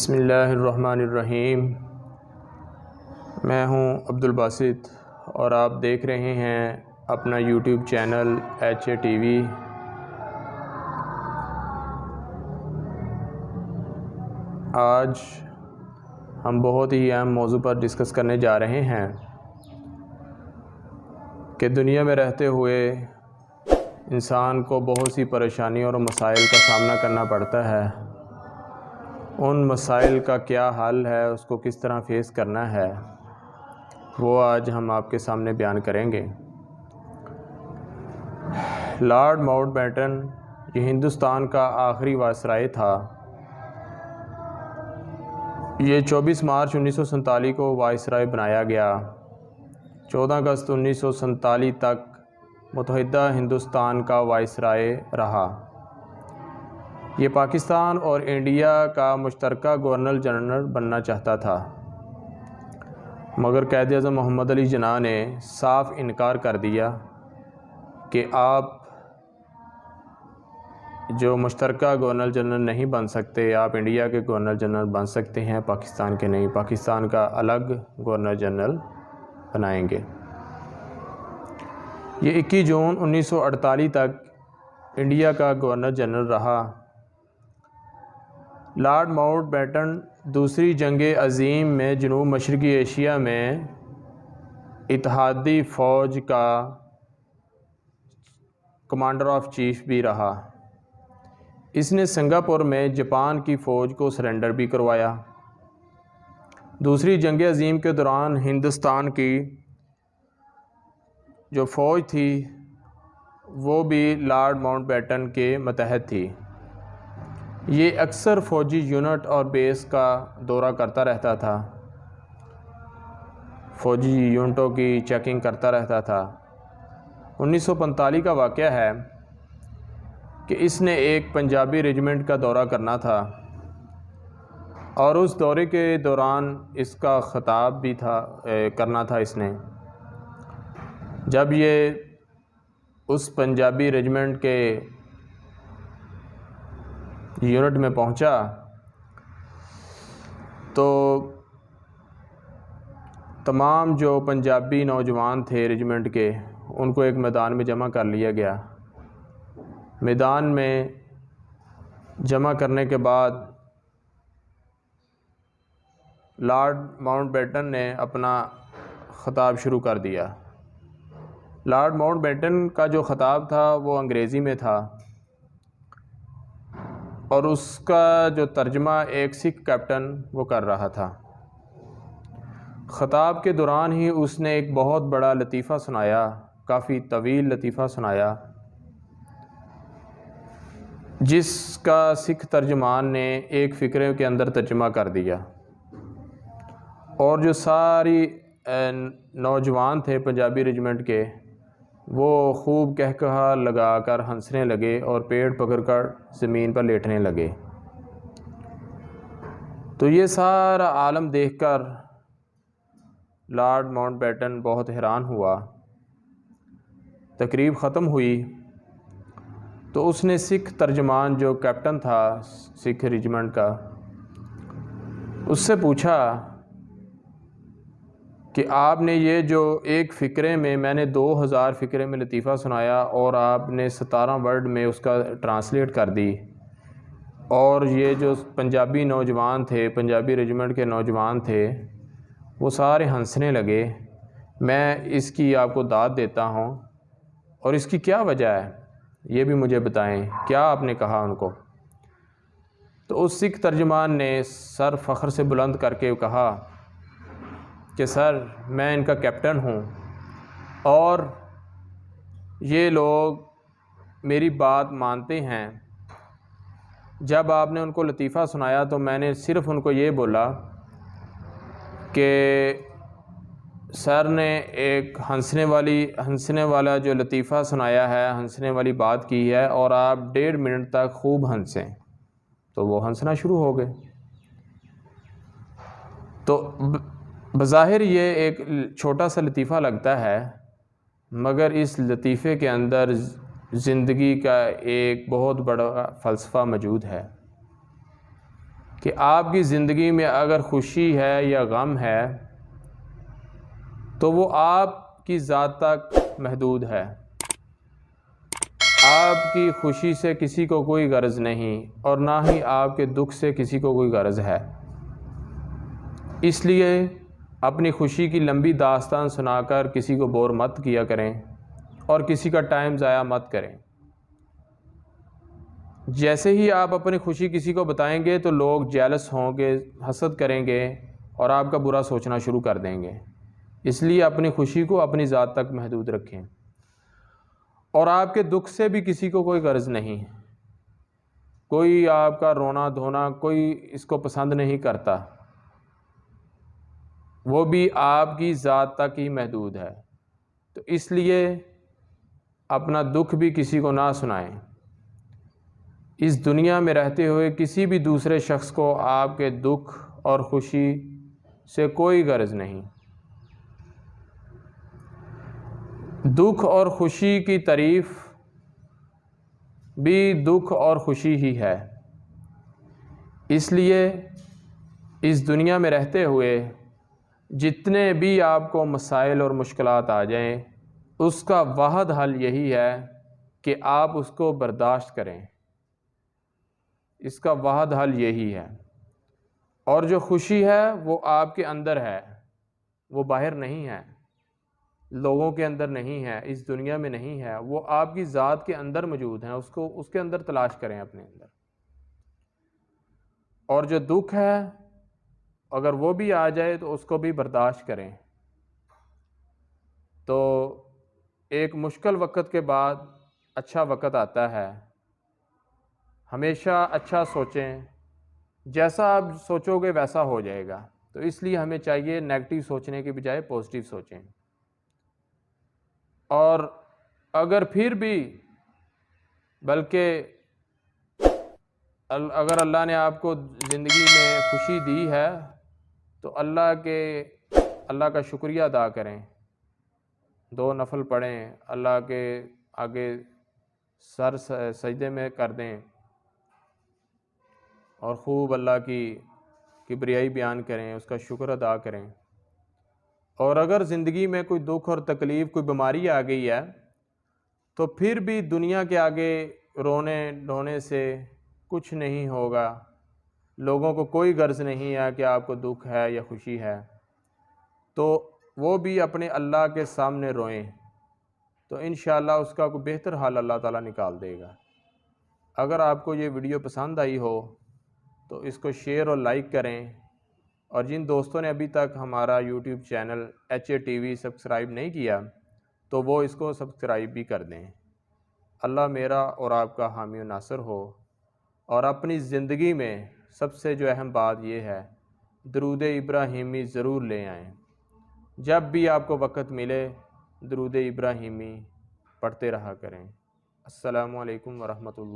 بسم اللہ الرحمن الرحیم۔ میں ہوں عبدالباسط اور آپ دیکھ رہے ہیں اپنا یوٹیوب چینل HA TV۔ آج ہم بہت ہی اہم موضوع پر ڈسکس کرنے جا رہے ہیں کہ دنیا میں رہتے ہوئے انسان کو بہت سی پریشانیوں اور مسائل کا سامنا کرنا پڑتا ہے۔ ان مسائل کا کیا حل ہے، اس کو کس طرح فیس کرنا ہے، وہ آج ہم آپ کے سامنے بیان کریں گے۔ لارڈ ماؤنٹ بیٹن یہ ہندوستان کا آخری وائسرائے تھا۔ یہ 24 مارچ 1947 کو وائسرائے بنایا گیا۔ 14 اگست 1947 تک متحدہ ہندوستان کا وائسرائے رہا۔ یہ پاکستان اور انڈیا کا مشترکہ گورنر جنرل بننا چاہتا تھا، مگر قائد اعظم محمد علی جناح نے صاف انکار کر دیا کہ آپ جو مشترکہ گورنر جنرل نہیں بن سکتے، آپ انڈیا کے گورنر جنرل بن سکتے ہیں، پاکستان کے نہیں۔ پاکستان کا الگ گورنر جنرل بنائیں گے۔ یہ 21 جون 1948 تک انڈیا کا گورنر جنرل رہا۔ لارڈ ماؤنٹ بیٹن دوسری جنگ عظیم میں جنوب مشرقی ایشیا میں اتحادی فوج کا کمانڈر آف چیف بھی رہا۔ اس نے سنگاپور میں جاپان کی فوج کو سرنڈر بھی کروایا۔ دوسری جنگ عظیم کے دوران ہندوستان کی جو فوج تھی وہ بھی لارڈ ماؤنٹ بیٹن کے متحد تھی۔ یہ اکثر فوجی یونٹ اور بیس کا دورہ کرتا رہتا تھا، فوجی یونٹوں کی چیکنگ کرتا رہتا تھا۔ 1945 کا واقعہ ہے کہ اس نے ایک پنجابی ریجمنٹ کا دورہ کرنا تھا، اور اس دورے کے دوران اس کا خطاب بھی کرنا تھا اس نے۔ جب یہ اس پنجابی ریجمنٹ کے یونٹ میں پہنچا تو تمام جو پنجابی نوجوان تھے ریجمنٹ کے، ان کو ایک میدان میں جمع کر لیا گیا۔ میدان میں جمع کرنے کے بعد لارڈ ماؤنٹ بیٹن نے اپنا خطاب شروع کر دیا۔ لارڈ ماؤنٹ بیٹن کا جو خطاب تھا وہ انگریزی میں تھا، اور اس کا جو ترجمہ ایک سکھ کیپٹن وہ کر رہا تھا۔ خطاب کے دوران ہی اس نے ایک بہت بڑا لطیفہ سنایا، کافی طویل لطیفہ سنایا، جس کا سکھ ترجمان نے ایک فقرے کے اندر ترجمہ کر دیا، اور جو ساری نوجوان تھے پنجابی ریجمنٹ کے، وہ خوب کہکہا لگا کر ہنسنے لگے اور پیڑ پکڑ کر زمین پر لیٹنے لگے۔ تو یہ سارا عالم دیکھ کر لارڈ ماؤنٹ بیٹن بہت حیران ہوا۔ تقریب ختم ہوئی تو اس نے سکھ ترجمان جو کیپٹن تھا سکھ ریجمنٹ کا، اس سے پوچھا کہ آپ نے یہ جو ایک فقرے میں نے 2000 فقرے میں لطیفہ سنایا، اور آپ نے 17 ورڈ میں اس کا ٹرانسلیٹ کر دی، اور یہ جو پنجابی نوجوان تھے، پنجابی ریجمنٹ کے نوجوان تھے، وہ سارے ہنسنے لگے۔ میں اس کی آپ کو داد دیتا ہوں، اور اس کی کیا وجہ ہے یہ بھی مجھے بتائیں، کیا آپ نے کہا ان کو؟ تو اس سکھ ترجمان نے سر فخر سے بلند کر کے کہا کہ سر، میں ان کا کیپٹن ہوں، اور یہ لوگ میری بات مانتے ہیں۔ جب آپ نے ان کو لطیفہ سنایا تو میں نے صرف ان کو یہ بولا کہ سر نے ایک ہنسنے والا جو لطیفہ سنایا ہے، ہنسنے والی بات کی ہے، اور آپ 1.5 منٹ تک خوب ہنسیں۔ تو وہ ہنسنا شروع ہو گئے۔ تو بظاہر یہ ایک چھوٹا سا لطیفہ لگتا ہے، مگر اس لطیفے کے اندر زندگی کا ایک بہت بڑا فلسفہ موجود ہے۔ کہ آپ کی زندگی میں اگر خوشی ہے یا غم ہے تو وہ آپ کی ذات تک محدود ہے۔ آپ کی خوشی سے کسی کو کوئی غرض نہیں اور نہ ہی آپ کے دکھ سے کسی کو کوئی غرض ہے۔ اس لیے اپنی خوشی کی لمبی داستان سنا کر کسی کو بور مت کیا کریں اور کسی کا ٹائم ضائع مت کریں۔ جیسے ہی آپ اپنی خوشی کسی کو بتائیں گے تو لوگ جیلس ہوں گے، حسد کریں گے اور آپ کا برا سوچنا شروع کر دیں گے۔ اس لیے اپنی خوشی کو اپنی ذات تک محدود رکھیں اور آپ کے دکھ سے بھی کسی کو کوئی غرض نہیں۔ کوئی آپ کا رونا دھونا کوئی اس کو پسند نہیں کرتا، وہ بھی آپ کی ذات تک ہی محدود ہے۔ تو اس لیے اپنا دکھ بھی کسی کو نہ سنائیں۔ اس دنیا میں رہتے ہوئے کسی بھی دوسرے شخص کو آپ کے دکھ اور خوشی سے کوئی غرض نہیں۔ دکھ اور خوشی کی تعریف بھی دکھ اور خوشی ہی ہے۔ اس لیے اس دنیا میں رہتے ہوئے جتنے بھی آپ کو مسائل اور مشکلات آ جائیں، اس کا واحد حل یہی ہے کہ آپ اس کو برداشت کریں۔ اس کا واحد حل یہی ہے۔ اور جو خوشی ہے وہ آپ کے اندر ہے، وہ باہر نہیں ہے، لوگوں کے اندر نہیں ہے، اس دنیا میں نہیں ہے، وہ آپ کی ذات کے اندر موجود ہے۔ اس کے اندر تلاش کریں اپنے اندر۔ اور جو دکھ ہے اگر وہ بھی آ جائے تو اس کو بھی برداشت کریں۔ تو ایک مشکل وقت کے بعد اچھا وقت آتا ہے۔ ہمیشہ اچھا سوچیں، جیسا آپ سوچو گے ویسا ہو جائے گا۔ تو اس لیے ہمیں چاہیے نیگیٹو سوچنے کے بجائے پازیٹیو سوچیں۔ اور اگر پھر بھی بلکہ اگر اللہ نے آپ کو زندگی میں خوشی دی ہے تو اللہ کا شکریہ ادا کریں، 2 نفل پڑھیں، اللہ کے آگے سر سجدے میں کر دیں اور خوب اللہ کی کبریائی بیان کریں، اس کا شکر ادا کریں۔ اور اگر زندگی میں کوئی دکھ اور تکلیف، کوئی بیماری آ گئی ہے تو پھر بھی دنیا کے آگے رونے دھونے سے کچھ نہیں ہوگا۔ لوگوں کو کوئی غرض نہیں ہے کہ آپ کو دکھ ہے یا خوشی ہے، تو وہ بھی اپنے اللہ کے سامنے روئیں، تو انشاءاللہ اس کا کوئی بہتر حال اللہ تعالیٰ نکال دے گا۔ اگر آپ کو یہ ویڈیو پسند آئی ہو تو اس کو شیئر اور لائک کریں، اور جن دوستوں نے ابھی تک ہمارا یوٹیوب چینل HATV سبسکرائب نہیں کیا تو وہ اس کو سبسکرائب بھی کر دیں۔ اللہ میرا اور آپ کا حامی و ناصر ہو۔ اور اپنی زندگی میں سب سے جو اہم بات یہ ہے، درود ابراہیمی ضرور لے آئیں۔ جب بھی آپ کو وقت ملے درود ابراہیمی پڑھتے رہا کریں۔ السلام علیکم ورحمۃ اللہ۔